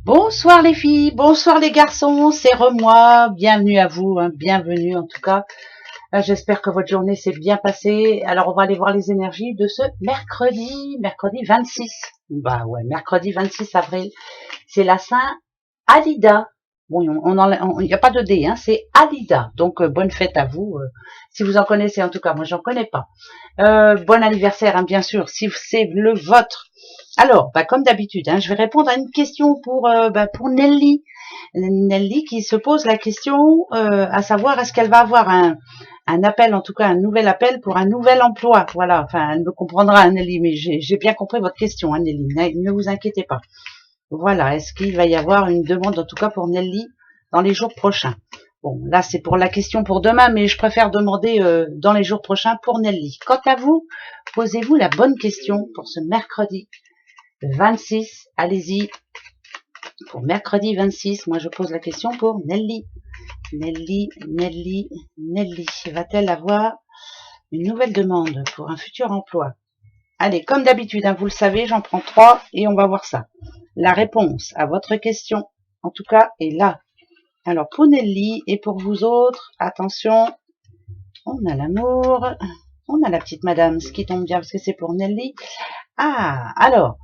Bonsoir les filles, bonsoir les garçons, c'est Remois, bienvenue à vous, hein, bienvenue en tout cas. J'espère que votre journée s'est bien passée. Alors on va aller voir les énergies de ce mercredi 26. Bah ouais, mercredi 26 avril, c'est la Saint Alida. Bon, il n'y a pas de D, hein, c'est Alida. Donc bonne fête à vous, si vous en connaissez en tout cas. Moi j'en connais pas. Bon anniversaire, hein, bien sûr, si c'est le vôtre. Alors, bah, comme d'habitude, hein, je vais répondre à une question pour Nelly. Nelly qui se pose la question à savoir est-ce qu'elle va avoir un appel, en tout cas un nouvel appel pour un nouvel emploi. Voilà, enfin, elle me comprendra, hein, Nelly, mais j'ai bien compris votre question, hein, Nelly. Ne vous inquiétez pas. Voilà, est-ce qu'il va y avoir une demande, en tout cas pour Nelly, dans les jours prochains? Bon, là, c'est pour la question pour demain, mais je préfère demander dans les jours prochains pour Nelly. Quant à vous, posez-vous la bonne question pour ce mercredi 26. Allez-y, pour mercredi 26, moi je pose la question pour Nelly. Nelly, va-t-elle avoir une nouvelle demande pour un futur emploi? Allez, comme d'habitude, hein, vous le savez, j'en prends 3 et on va voir ça. La réponse à votre question, en tout cas, est là. Alors, pour Nelly et pour vous autres, attention, on a l'amour, on a la petite madame, ce qui tombe bien parce que c'est pour Nelly. Ah, alors,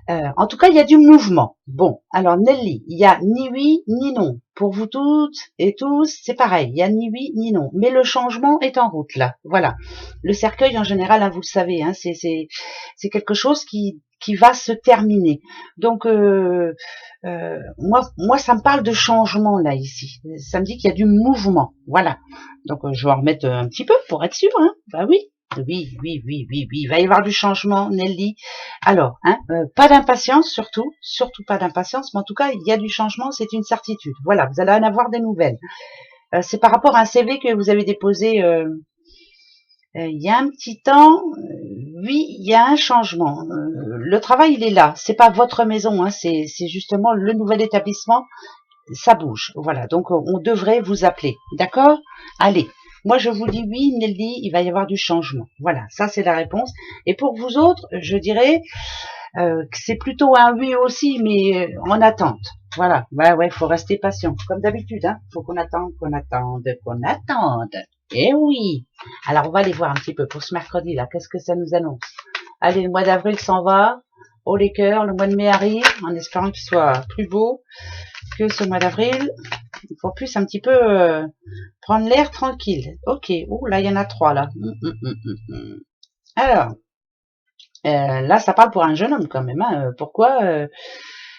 en tout cas, il y a du mouvement. Bon, alors Nelly, il y a ni oui ni non. Pour vous toutes et tous, c'est pareil. Il y a ni oui ni non. Mais le changement est en route là. Voilà. Le cercueil en général, hein, vous le savez, hein, c'est quelque chose qui va se terminer. Donc moi, ça me parle de changement là ici. Ça me dit qu'il y a du mouvement. Voilà. Donc je vais en remettre un petit peu pour être sûr. Hein. Bah oui. Oui. Il va y avoir du changement, Nelly. Alors, hein, pas d'impatience, surtout pas d'impatience, mais en tout cas, il y a du changement, c'est une certitude. Voilà, vous allez en avoir des nouvelles. C'est par rapport à un CV que vous avez déposé il y a un petit temps. Oui, il y a un changement. Le travail, il est là. C'est pas votre maison, hein, c'est justement le nouvel établissement. Ça bouge. Voilà, donc on devrait vous appeler. D'accord? Allez. Moi, je vous dis oui, Nelly, il va y avoir du changement. Voilà, ça c'est la réponse. Et pour vous autres, je dirais c'est plutôt un oui aussi, mais en attente. Voilà, ouais, faut rester patient, comme d'habitude, hein. Faut qu'on attende, qu'on attende, qu'on attende. Eh oui. Alors on va aller voir un petit peu pour ce mercredi là. Qu'est-ce que ça nous annonce? Allez, le mois d'avril s'en va. Oh les cœurs, le mois de mai arrive, en espérant qu'il soit plus beau que ce mois d'avril. Il faut plus un petit peu prendre l'air tranquille. Ok. Oh là, il y en a 3 là. Alors. Là, ça parle pour un jeune homme quand même. Hein. Pourquoi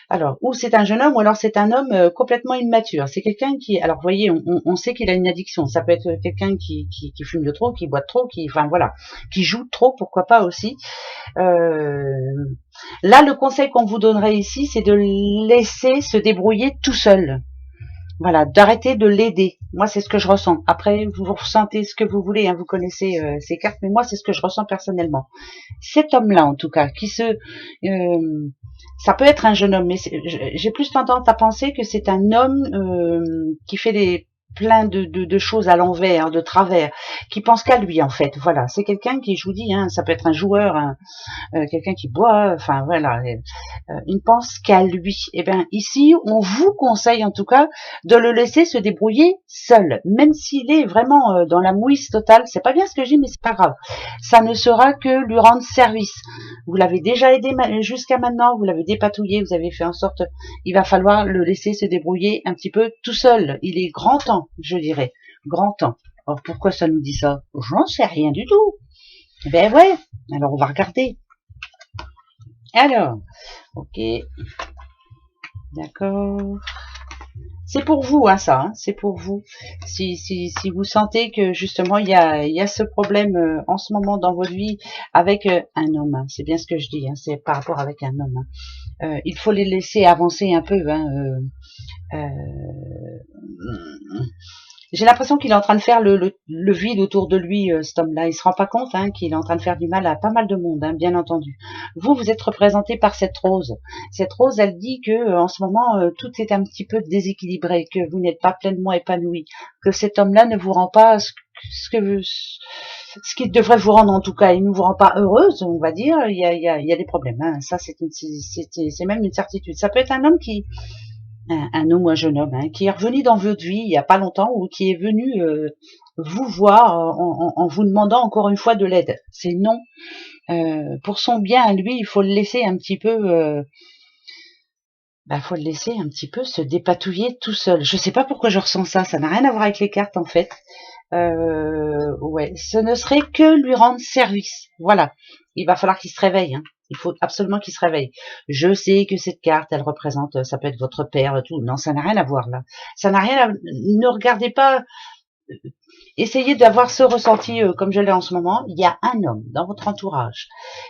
alors, ou c'est un jeune homme, ou alors c'est un homme complètement immature. C'est quelqu'un qui, alors vous voyez, on sait qu'il a une addiction. Ça peut être quelqu'un qui fume de trop, qui boit de trop, enfin voilà, qui joue trop, pourquoi pas aussi. Euh, Là, le conseil qu'on vous donnerait ici, c'est de laisser se débrouiller tout seul. Voilà, d'arrêter de l'aider. Moi, c'est ce que je ressens. Après, vous ressentez ce que vous voulez, hein, vous connaissez ces cartes, mais moi, c'est ce que je ressens personnellement. Cet homme-là, en tout cas, ça peut être un jeune homme, mais j'ai plus tendance à penser que c'est un homme qui fait plein de choses à l'envers, de travers, qui pense qu'à lui en fait. Voilà, c'est quelqu'un qui, je vous dis, hein, ça peut être un joueur, quelqu'un qui boit, enfin voilà, il ne pense qu'à lui. Et bien ici, on vous conseille en tout cas de le laisser se débrouiller seul, même s'il est vraiment dans la mouise totale. C'est pas bien ce que je dis, mais c'est pas grave. Ça ne sera que lui rendre service. Vous l'avez déjà aidé jusqu'à maintenant, vous l'avez dépatouillé, vous avez fait en sorte, il va falloir le laisser se débrouiller un petit peu tout seul. Il est grand temps, je dirais, grand temps. Alors pourquoi ça nous dit ça? J'en sais rien du tout. Ben ouais, alors on va regarder. Alors, ok, d'accord. C'est pour vous, hein, ça, hein, c'est pour vous. Si vous sentez que justement il y a ce problème en ce moment dans votre vie avec un homme, hein, c'est bien ce que je dis, hein, c'est par rapport avec un homme. Hein. Il faut les laisser avancer un peu. Hein, j'ai l'impression qu'il est en train de faire le vide autour de lui, cet homme-là. Il se rend pas compte hein, qu'il est en train de faire du mal à pas mal de monde, hein, bien entendu. Vous êtes représenté par cette rose. Cette rose, elle dit que en ce moment, tout est un petit peu déséquilibré, que vous n'êtes pas pleinement épanoui, que cet homme-là ne vous rend pas ce que ce qui devrait vous rendre, en tout cas, il ne vous rend pas heureuse, on va dire, il y a des problèmes. Hein. Ça, c'est même une certitude. Ça peut être un homme un homme ou un jeune homme, hein, qui est revenu dans votre vie il n'y a pas longtemps ou qui est venu vous voir en vous demandant encore une fois de l'aide. C'est non. Pour son bien à lui, il faut le laisser un petit peu... faut le laisser un petit peu se dépatouiller tout seul. Je sais pas pourquoi je ressens ça. Ça n'a rien à voir avec les cartes, en fait. Ouais, ce ne serait que lui rendre service. Voilà. Il va falloir qu'il se réveille. Hein. Il faut absolument qu'il se réveille. Je sais que cette carte, elle représente, ça peut être votre père, tout. Non, ça n'a rien à voir là. Ça n'a rien à... Ne regardez pas... Essayez d'avoir ce ressenti comme je l'ai en ce moment. Il y a un homme dans votre entourage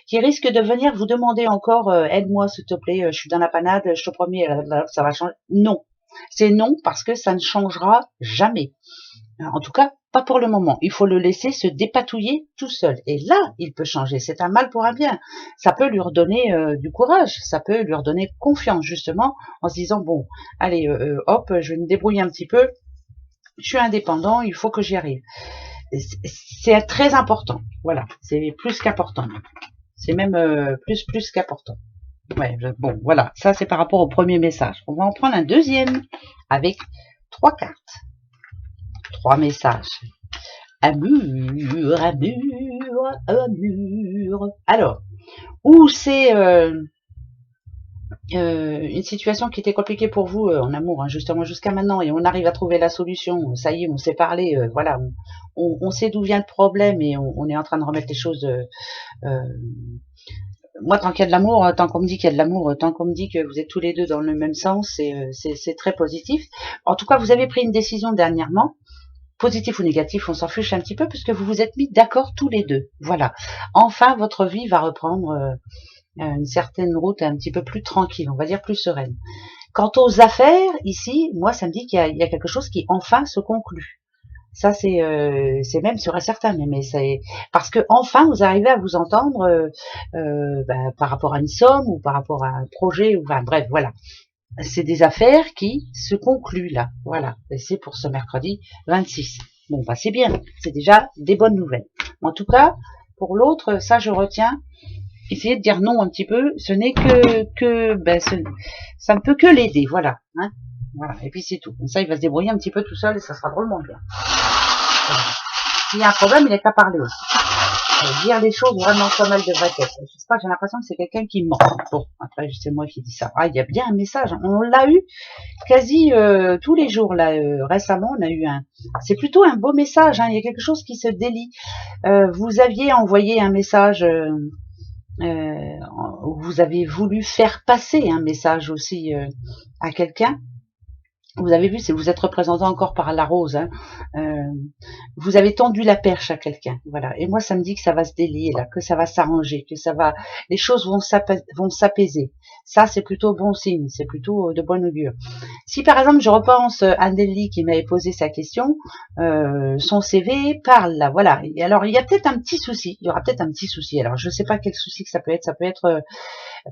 qui risque de venir vous demander encore aide-moi s'il te plaît, je suis dans la panade, je te promets, ça va changer. Non. C'est non parce que ça ne changera jamais. En tout cas, pas pour le moment. Il faut le laisser se dépatouiller tout seul. Et là, il peut changer. C'est un mal pour un bien. Ça peut lui redonner du courage. Ça peut lui redonner confiance, justement, en se disant, bon, allez, hop, je vais me débrouiller un petit peu. Je suis indépendant, il faut que j'y arrive. C'est très important. Voilà, c'est plus qu'important. C'est même plus qu'important. Ouais, bon, voilà. Ça, c'est par rapport au premier message. On va en prendre un deuxième avec 3 cartes. 3 messages. Un mur, un mur, un mur. Alors, où c'est une situation qui était compliquée pour vous en amour, hein, justement jusqu'à maintenant, et on arrive à trouver la solution. Ça y est, on s'est parlé, voilà, on sait d'où vient le problème et on est en train de remettre les choses. Moi, tant qu'il y a de l'amour, tant qu'on me dit qu'il y a de l'amour, tant qu'on me dit que vous êtes tous les deux dans le même sens, c'est très positif. En tout cas, vous avez pris une décision dernièrement. Positif ou négatif, on s'en fiche un petit peu puisque vous vous êtes mis d'accord tous les deux. Voilà. Enfin, votre vie va reprendre une certaine route un petit peu plus tranquille, on va dire plus sereine. Quant aux affaires, ici, moi, ça me dit qu'il y a quelque chose qui enfin se conclut. Ça, c'est même sûr et certain, mais c'est parce que enfin vous arrivez à vous entendre par rapport à une somme ou par rapport à un projet, ou enfin bref, voilà. C'est des affaires qui se concluent là, voilà. Et c'est pour ce mercredi 26. Bon, bah c'est bien, c'est déjà des bonnes nouvelles. En tout cas, pour l'autre, ça je retiens. Essayez de dire non un petit peu. Ce n'est ça ne peut que l'aider, voilà. Hein, voilà. Et puis c'est tout. Comme ça, il va se débrouiller un petit peu tout seul et ça sera drôlement bien. Voilà. S'il y a un problème, il n'est qu'à parler aussi. Dire les choses vraiment comme elles devraient être. Je sais pas, j'ai l'impression que c'est quelqu'un qui ment. Bon, après, c'est moi qui dis ça. Ah, il y a bien un message. On l'a eu quasi tous les jours là. Récemment, on a eu c'est plutôt un beau message. Hein, il y a quelque chose qui se délie. Vous aviez envoyé un message. Vous avez voulu faire passer un message aussi à quelqu'un. Vous avez vu, vous êtes représenté encore par la rose. Hein. Vous avez tendu la perche à quelqu'un, voilà. Et moi, ça me dit que ça va se délier là, que ça va s'arranger, que les choses vont s'apaiser. Ça, c'est plutôt bon signe, c'est plutôt de bon augure. Si par exemple, je repense à Nelly qui m'avait posé sa question, son CV parle là, voilà. Et alors, il y a peut-être un petit souci. Il y aura peut-être un petit souci. Alors, je ne sais pas quel souci que ça peut être. Ça peut être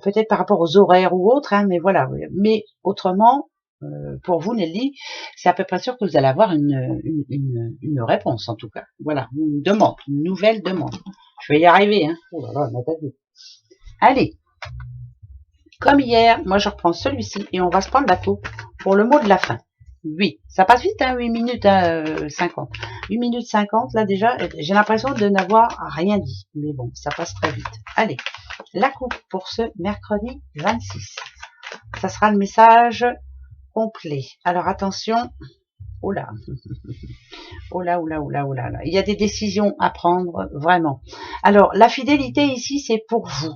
peut-être par rapport aux horaires ou autre, hein, mais voilà. Mais autrement. Pour vous, Nelly, c'est à peu près sûr que vous allez avoir une réponse, en tout cas. Voilà, une demande, une nouvelle demande. Je vais y arriver, hein. Oh là là, on n'a pas vu. Allez, comme hier, moi je reprends celui-ci et on va se prendre la coupe pour le mot de la fin. Oui, ça passe vite, hein, 8 minutes 50. 8 minutes 50, là déjà, j'ai l'impression de n'avoir rien dit. Mais bon, ça passe très vite. Allez, la coupe pour ce mercredi 26. Ça sera le message complet. Alors attention, oh là, oh là, oh là, oh là, oh là, là. Il y a des décisions à prendre, vraiment. Alors la fidélité ici, c'est pour vous.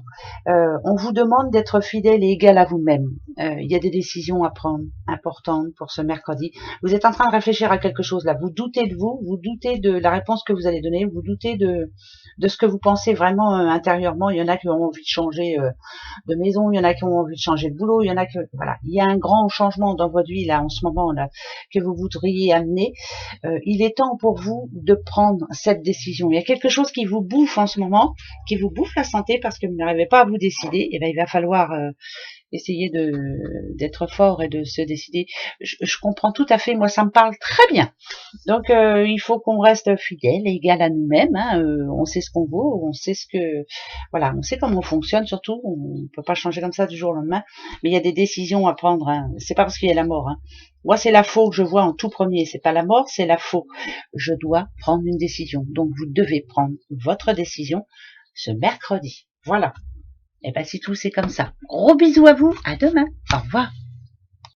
On vous demande d'être fidèle et égal à vous-même. Il y a des décisions à prendre, importantes pour ce mercredi. Vous êtes en train de réfléchir à quelque chose là. Vous doutez de vous doutez de la réponse que vous allez donner, vous doutez de ce que vous pensez vraiment intérieurement. Il y en a qui ont envie de changer de maison, il y en a qui ont envie de changer de boulot, il y en a que voilà, il y a un grand changement dans votre vie là en ce moment là que vous voudriez amener. Il est temps pour vous de prendre cette décision. Il y a quelque chose qui vous bouffe en ce moment, qui vous bouffe la santé parce que vous n'arrivez pas à vous décider. Et ben il va falloir essayer d'être fort et de se décider. Je comprends tout à fait, moi ça me parle très bien. Donc il faut qu'on reste fidèle, égal à nous-mêmes. Hein, on sait ce qu'on vaut, on sait ce que, voilà, on sait comment on fonctionne. Surtout, on peut pas changer comme ça du jour au lendemain. Mais il y a des décisions à prendre. Hein. C'est pas parce qu'il y a la mort. Hein. Moi, c'est la faux que je vois en tout premier. C'est pas la mort, c'est la faux. Je dois prendre une décision. Donc vous devez prendre votre décision ce mercredi. Voilà. Et ben si tout c'est comme ça. Gros bisous à vous. À demain. Au revoir.